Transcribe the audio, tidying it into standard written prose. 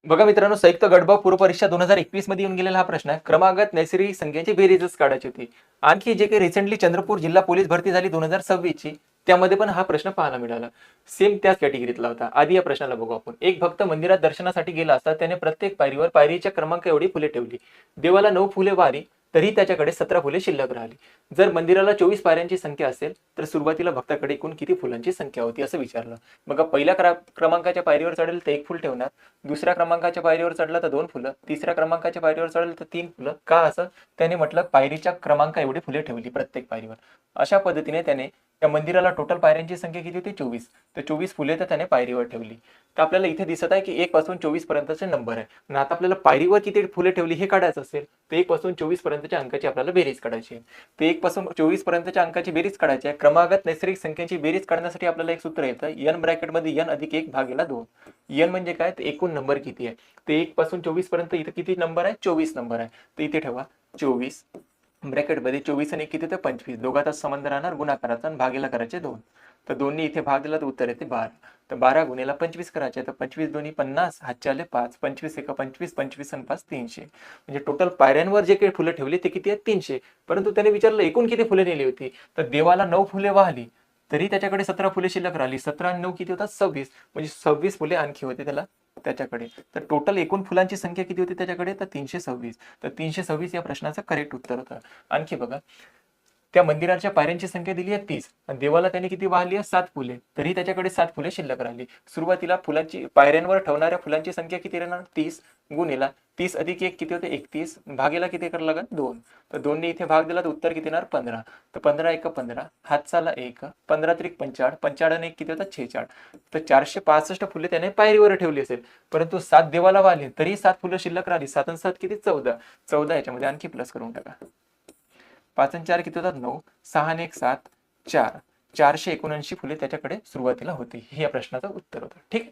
बघा मित्रांनो, संयुक्त गटबाव पूर्व परीक्षा 2021 मध्ये येऊन गेलेला हा प्रश्न आहे. क्रमागत नैसर्गिक संख्येची बेरीजच काढायची होती. आणखी जे काही रिसेंटली चंद्रपूर जिल्हा पोलीस भरती झाली 2026 ची, त्यामध्ये पण हा प्रश्न पाहायला मिळाला. सेम त्याच कॅटेगरीतला होता. आधी या प्रश्नाला बघू आपण. एक भक्त मंदिरात दर्शनासाठी गेला असता त्याने प्रत्येक पायरीवर पायरीच्या क्रमांक एवढी फुले ठेवली. देवाला 9 फुले वाहली, तरी त्याच्याकडे 17 फुले शिल्लक राहिली. जर मंदिराला 24 पायऱ्यांची संख्या असेल तर सुरुवातीला भक्ताकडे एकूण किती फुलांची संख्या होती असं विचारलं. बघा, पहिल्या क्रमांकाच्या पायरीवर चढेल तर 1 फुल ठेवणार, दुसऱ्या क्रमांकाच्या पायरीवर चढला तर 2 फुलं, तिसऱ्या क्रमांकाच्या पायरीवर चढलं तर 3 फुलं. का असं? त्याने म्हटलं पायरीच्या क्रमांक एवढी फुले ठेवली प्रत्येक पायरीवर. अशा पद्धतीने त्याने त्या मंदिराला टोटल पायऱ्यांची संख्या किती होती? 24. तर 24 फुले तर त्याने पायरीवर ठेवली. तर आपल्याला इथे दिसत आहे की 1 पासून 24 पर्यंतचे नंबर आहे. आणि आता आपल्याला पायरीवर किती फुले ठेवली हे काढायचं असेल तर 1 पासून 24 पर्यंतच्या अंकाची आपल्याला बेरीज काढायची आहे. तर 1 पासून 24 पर्यंतच्या अंकाची बेरीज काढायची आहे. क्रमागत नैसर्गिक संख्यांची बेरीज काढण्यासाठी आपल्याला एक सूत्र येतं, n ब्रॅकेटमध्ये n अधिक 1 भागीला 2. n म्हणजे काय? तर एकूण नंबर किती आहे. ते 1 पासून 24 पर्यंत इथे किती नंबर आहे? 24 नंबर आहे. तर इथे ठेवा 24 ब्रॅकेटमध्ये 24 आणि 1 किती? तर 25. दोघांचा संबंध राहणार गुणाकाराचा आणि भागीला करायचे 2. तर 2 इथे भाग दिला तर उत्तर येते 12. तर 12 गुणिला 25 करायचे. तर 25 दोन्ही 50, हातचे आले 5, 25 एका 25, 25 आणि 5 300. म्हणजे टोटल पायऱ्यांवर जे काही फुलं ठेवली ते किती आहेत? 300. परंतु त्याने विचारलं एकूण किती फुले नेली होती. तर देवाला 9 फुले वाहली, तरी त्याच्याकडे 17 फुले शिल्लक राहिली. 17 आणि 9 किती होतात? 26. म्हणजे 26 फुले आणखी होते त्याच्याकडे. तर टोटल एकूण फुलांची संख्या किती होती त्याच्याकडे? तर 326. तर 326 या प्रश्नाचं करेक्ट उत्तर होतं. आणखी बघा, त्या मंदिराच्या पायऱ्यांची संख्या दिली आहे 30 आणि देवाला त्याने किती वाहली आहे? 7 फुले, तरी त्याच्याकडे 7 फुले शिल्लक राहिली. सुरुवातीला फुलांची पायऱ्यांवर ठेवणाऱ्या फुलांची संख्या किती राहणार? 30 गुणिला 30 अधिक 1 किती होते? 31 भागीला किती करावं लागेल? 2. तर 2 ने इथे भाग दिला तर उत्तर किती येणार? 15. तर 15 एका 15, हातचाला 1, 15 त्रिक 45, 45 आणि 1 किती होतात? 46. तर 465 फुले त्याने पायरीवर ठेवली असेल, परंतु 7 देवाला वाहली तरी 7 फुलं शिल्लक राहिली. 7 आणि 7 किती? 14. 14 याच्यामध्ये आणखी प्लस करून टाका. 5 आणि 4 किती होतात? 9. 6 आणि 1 7, 4. 479 फुले त्याच्याकडे सुरुवातीला होती. हे या प्रश्नाचं उत्तर होतं. ठीक आहे.